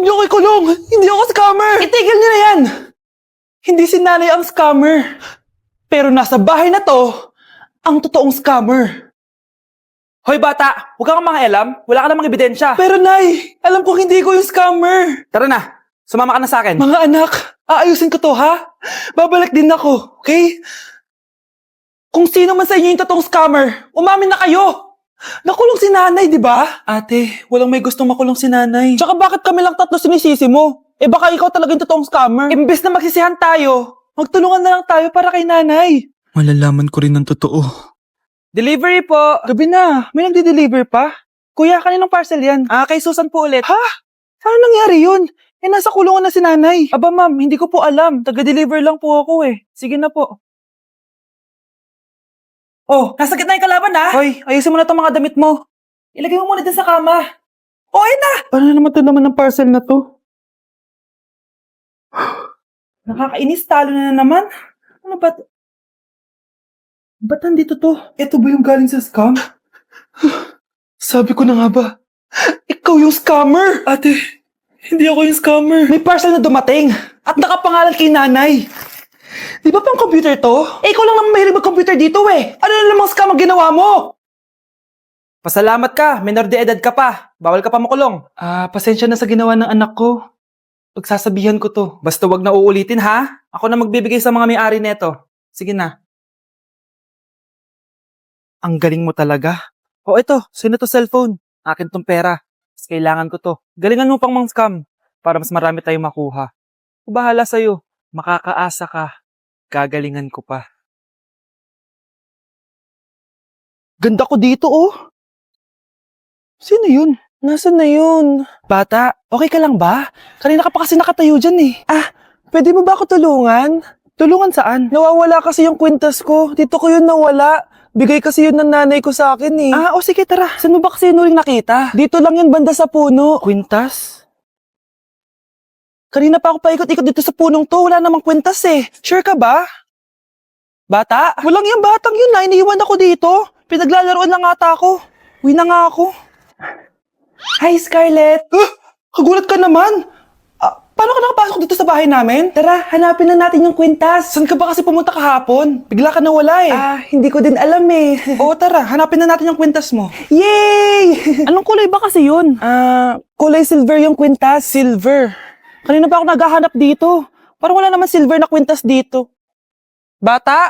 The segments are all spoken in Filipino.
Huwag niyo ko ikulong! Hindi ako scammer! Itigil niyo na yan! Hindi si nanay ang scammer. Pero nasa bahay na to, ang totoong scammer. Hoy bata, huwag kang mangialam. Wala ka namang ebidensya. Pero nay, alam kong hindi ko yung scammer. Tara na, sumama ka na sa akin. Mga anak, aayusin ko to ha? Babalik din ako, okay? Kung sino man sa inyo yung totoong scammer, umamin na kayo! Nakulong si nanay, di ba? Ate, walang may gustong makulong si nanay. Tsaka bakit kami lang tatlo sinisisi mo? Eh baka ikaw talaga yung totoong scammer. Imbes na magsisihan tayo, magtulungan na lang tayo para kay nanay. Malalaman ko rin ang totoo. Delivery po. Gabi na, may nagde-deliver pa? Kuya, kaninong parcel yan? Kay Susan po ulit. Ha? Saan nangyari yun? Eh nasa kulungan na si nanay. Aba ma'am, hindi ko po alam. Taga-deliver lang po ako eh. Sige na po. Oh, nasa gitna yung kalaban ha? Hoy, ayusin mo na itong mga damit mo. Ilagay mo muna din sa kama. Oh, ayun na! Paano naman ito naman ng parcel na to? Nakakainis, talo na naman. Ano ba? Ba't nandito to? Ito ba yung galing sa scam? Sabi ko na nga ba, ikaw yung scammer! Ate, hindi ako yung scammer. May parcel na dumating at nakapangalan kay nanay. Di ba pang computer to? Eh, ikaw lang naman mahilig mag-computer dito eh. Ano na namang scam ang ginawa mo? Pasalamat ka, minor de edad ka pa. Bawal ka pa makulong. Pasensya na sa ginawa ng anak ko. Pagsasabihan ko to. Basta wag na uulitin ha. Ako na magbibigay sa mga may-ari neto. Sige na. Ang galing mo talaga. O ito, sino to cellphone? Akin tong pera. Mas kailangan ko to. Galingan mo pang mang-scam para mas marami tayong makuha. Bahala sa'yo. Makakaasa ka. Gagalingan ko pa. Ganda ko dito oh. Sino yun? Nasaan na yun? Bata, okay ka lang ba? Kanina ka pa kasi nakatayo dyan eh. Pwede mo ba ako tulungan? Tulungan saan? Nawawala kasi yung kwintas ko. Dito ko yun nawala. Bigay kasi yun ng nanay ko sa akin eh. O sige tara. Saan mo ba kasi yun uling nakita? Dito lang yun banda sa puno. Kwintas? Kanina pa ako paikot-ikot dito sa punong to. Wala namang kwintas eh. Sure ka ba? Bata? Walang yung batang yun na. Iniiwan ako dito. Pinaglalaroan lang ata ako. Uwi na nga ako. Hi, Scarlett. Kagulat ka naman. Paano ka nakapasok dito sa bahay namin? Tara, hanapin na natin yung kwintas. Saan ka ba kasi pumunta kahapon? Bigla ka nawala eh. Hindi ko din alam eh. Oo, tara, hanapin na natin yung kwintas mo. Yay! Anong kulay ba kasi yun? Kulay silver yung kwintas. Silver? Kanina pa ako naghahanap dito. Parang wala naman silver na kwintas dito. Bata?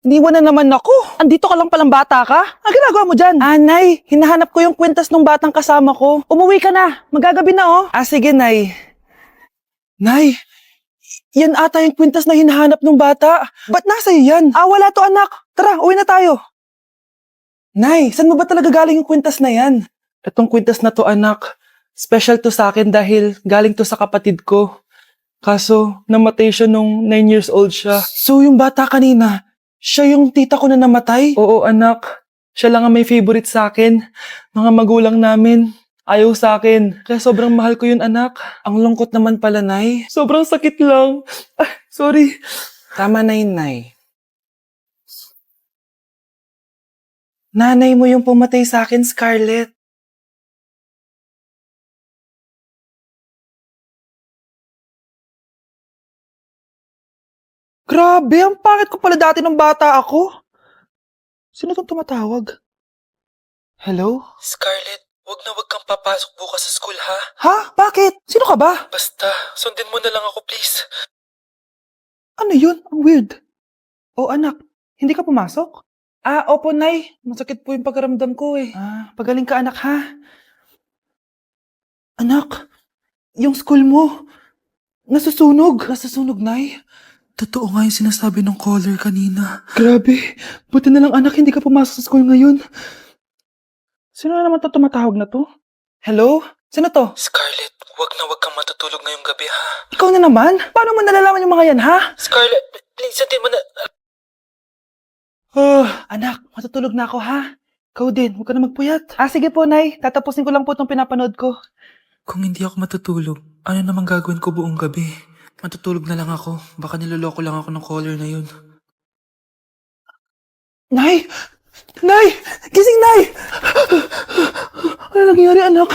Iniwan na naman ako. Andito ka lang palang bata ka? Ang ginagawa mo dyan? Nay, hinahanap ko yung kwintas ng batang kasama ko. Umuwi ka na. Magagabi na oh. Sige, Nay. Nay, yan ata yung kwintas na hinahanap ng bata. Ba't nasa iyo yan? Wala to anak. Tara, uwi na tayo. Nay, saan mo ba talaga galing yung kwintas na yan? Itong kwintas na to anak, special to sa akin dahil galing to sa kapatid ko. Kaso, namatay siya nung 9 years old siya. So yung bata kanina, siya yung tita ko na namatay? Oo anak, siya lang ang may favorite sa akin. Mga magulang namin. Ayaw sa akin. Kaya sobrang mahal ko yun, anak. Ang lungkot naman pala, Nay. Sobrang sakit lang. Sorry. Tama na yun, Nay. Nanay mo yung pumatay sa akin, Scarlett. Grabe, ang pangit ko pala dati nung bata ako. Sino tong tumatawag? Hello? Scarlett, wag kang papasok bukas sa school ha? Ha? Bakit? Sino ka ba? Basta, sundin mo na lang ako please. Ano yun? Ang weird. Anak, hindi ka pumasok? Opo, Nay. Masakit po yung pagkaramdam ko eh. Pagaling ka, anak, ha? Anak, yung school mo, nasusunog. Nasusunog, Nay? Totoo nga yung sinasabi ng caller kanina. Grabe. Buti na lang, anak, hindi ka pumasok sa school ngayon. Sino na naman tumatawag na to? Hello? Sino to? Scarlett, wag kang matutulog ngayong gabi ha? Ikaw na naman? Paano mo nalalaman yung mga yan, ha? Scarlett, please sundin mo na... Anak, matutulog na ako, ha? Ikaw din, huwag ka na magpuyat. Sige po, Nay. Tatapusin ko lang po itong pinapanood ko. Kung hindi ako matutulog, ano namang gagawin ko buong gabi? Matutulog na lang ako. Baka niloloko lang ako ng caller na yun. Nay! Nay! Gising, Nay! Ano nangyari, anak?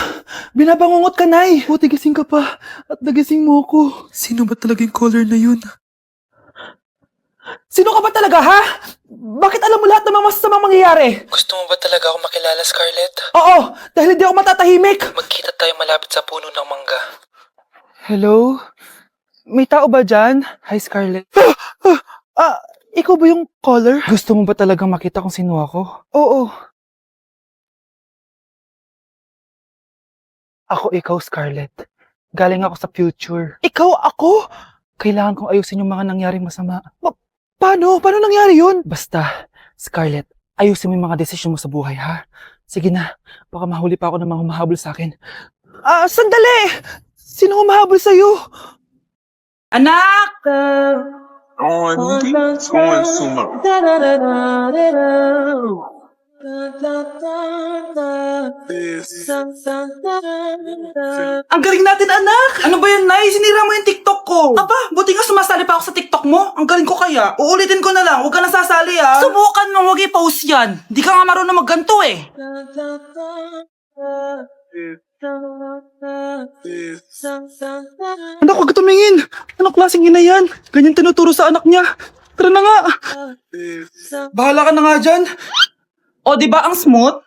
Binabangungot ka, Nay. Buti gising ka pa. At nagising mo ako. Sino ba talaga yung caller na yun? Sino ka ba talaga, ha? Bakit alam mo lahat ng mga masasamang mangyayari? Gusto mo ba talaga ako makilala, Scarlett? Oo, dahil hindi ako matatahimik. Magkita tayo malapit sa puno ng mangga. Hello? May tao ba dyan? Hi, Scarlett. Ikaw ba yung caller? Gusto mo ba talagang makita kung sino ako? Oo. Ako ikaw, Scarlett. Galing ako sa future. Ikaw ako? Kailangan kong ayusin yung mga nangyaring masama. Paano? Paano nangyari yun? Basta, Scarlett, ayusin mo yung mga desisyon mo sa buhay, ha? Sige na, baka mahuli pa ako ng mga humahabol sa akin. Sandali! Sino humahabol sa'yo? Anak! Going summer. Ang galing natin, anak! Ano ba yan, Nay? Sinira mo yung TikTok ko. Aba, buti nga sumasali pa ako sa TikTok mo. Ang galing ko kaya. Uulitin ko na lang. Huwag ka nasasali, ha? Subukan mo, huwag i-post yan. Di ka nga marunong magganto, eh. Anak, huwag ka tumingin. Anong klaseng ina yan? Ganyan tinuturo sa anak niya. Tara na nga. Bahala ka na nga dyan. O, di ba ang smooth?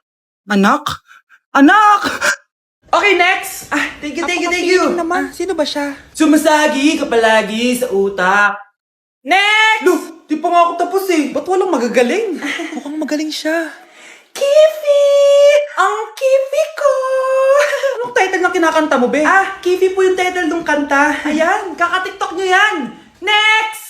Anak? Anak! Okay, next! Thank you. Naman. Sino ba siya? Sumasagi ka palagi sa utak. Next! Lo, di pa nga ako tapos eh. Ba't walang magagaling? Mukhang magaling siya. Kifi! Ang Kifi ko! Anong title ng kinakanta mo, be? Kifi po yung title ng kanta. Ayan, kaka-tiktok nyo yan. Next!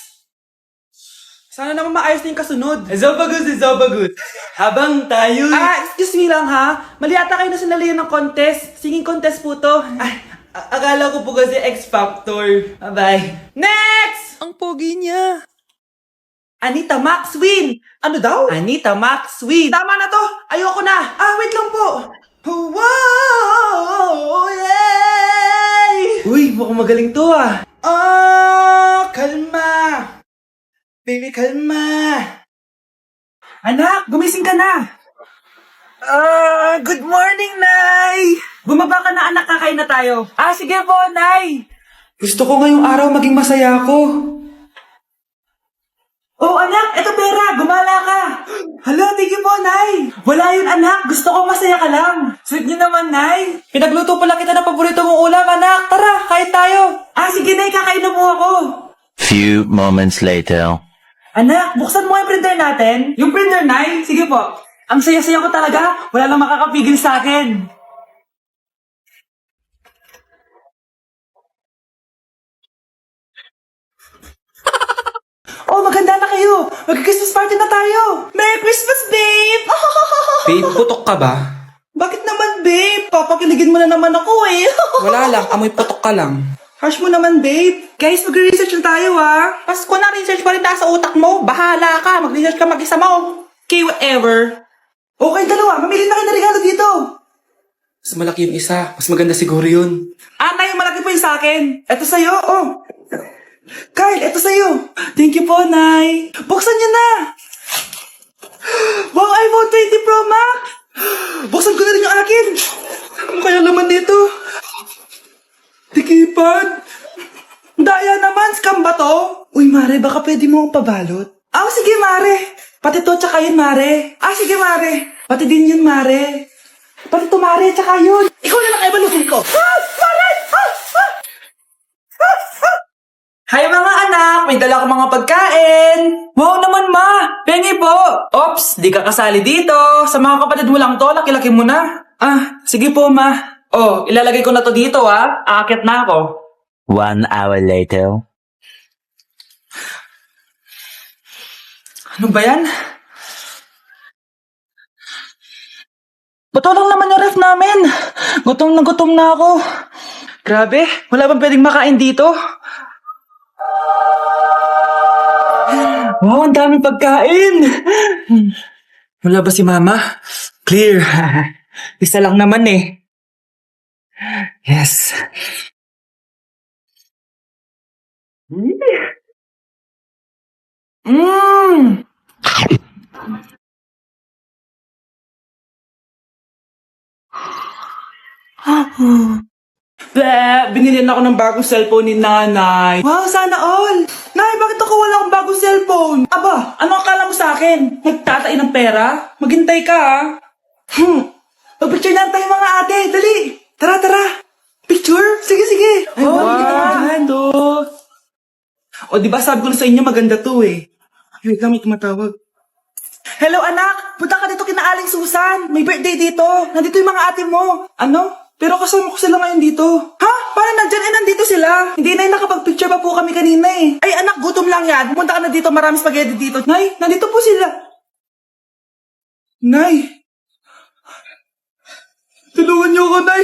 Sana naman maayos na yung kasunod. Zobagut. Habang tayo... excuse me lang ha. Mali ata kayo na sinalihan ng contest. Singing contest po to. Akala ko po kasi X Factor. Bye-bye. Next! Ang pogi niya. Anita Max Win. Ano daw? Anita Max Win. Tama na to. Ayoko na. Wait lang po. Wow! Yay! Uy, mukhang magaling to kalma. Baby, kalma. Anak, gumising ka na. Good morning, Nay. Bumaba ka na, anak, kakain na tayo. Sige po, Nay. Gusto ko ngayong araw maging masaya ako. Oh, anak, eto pera, gumala ka. Hala, thank you po, Nay. Wala yun, anak. Gusto ko masaya ka lang. Sweet niyo naman, Nay. Pinagluto pala kita ng paborito mong ulam, anak. Tara, kain tayo. Sige, Nay, kakain na po ako. Few moments later. Anak, buksan mo yung printer natin. Yung printer, Nay? Sige po. Ang saya-saya ko talaga. Wala lang makakapigil sa akin. Oh, maganda na kayo. Mag-Christmas party na tayo. Merry Christmas, babe! Babe, putok ka ba? Bakit naman, babe? Papakiligin mo na naman ako eh. Wala lang, amoy putok ka lang. Harsh mo naman, babe. Guys, mag-research na tayo, Pasko na, research pa rin tayo sa utak mo. Bahala ka. Mag-research ka mag-isa mo. Okay, whatever. Okay, dalawa. Mamili na kayo ng regalo dito. Mas malaki yung isa. Mas maganda siguro yun. Nay, malaki po yung sa akin. Ito sa'yo, Kyle, ito sa'yo. Thank you po, Nay. Buksan niyo na. Wow, iPhone 20 Pro Max. Buksan ko na rin yung akin. Ano kaya laman dito? Tikipad. Daya naman, scam ba to? Uy, Mare, baka pwede mo akong pabalot. Sige, Mare. Pati to, tsaka yun, Mare. Sige, Mare. Pati din yun, Mare. Pati to, Mare, tsaka yun. Ikaw na lang ay balutin ko. Mare! Hi mga anak! May dala ko mga pagkain! Wow naman ma! Pengi po! Ops! Di ka kasali dito! Sa mga kapatid mo lang to, laki-laki mo na! Sige po ma! Ilalagay ko na to dito Aakit na ako. 1 hour later. Ano ba yan? Ba't walang laman yung ref namin? Gutom na ako. Grabe, wala bang pwedeng makain dito? Wow, ang daming pagkain! Wala ba si Mama? Clear. Isa lang naman eh. Yes. Binilihan ako ng bagong cellphone ni nanay. Wow, sana all! Nay, bakit ako wala akong bagong cellphone? Aba, ano akala mo sa akin? Nagtatain ng pera? Maghintay ka, ha? Mag-picture na tayo mga ate. Dali! Tara, tara! Picture? Sige, sige! Ay, wow! O, di ba sabi ko na sa inyo maganda to eh. Wait lang, may tumatawag. Hello, anak! Punta ka dito kina Aling Susan. May birthday dito. Nandito yung mga ate mo. Ano? Pero kasama ko sila ngayon dito. Ha? Parang nandyan nandito sila. Hindi na nakapag-picture pa po kami kanina eh. Ay anak, gutom lang yan. Pumunta ka na dito, marami spaghetti dito. Nay, nandito po sila. Nay. Tulungan niyo ako, Nay.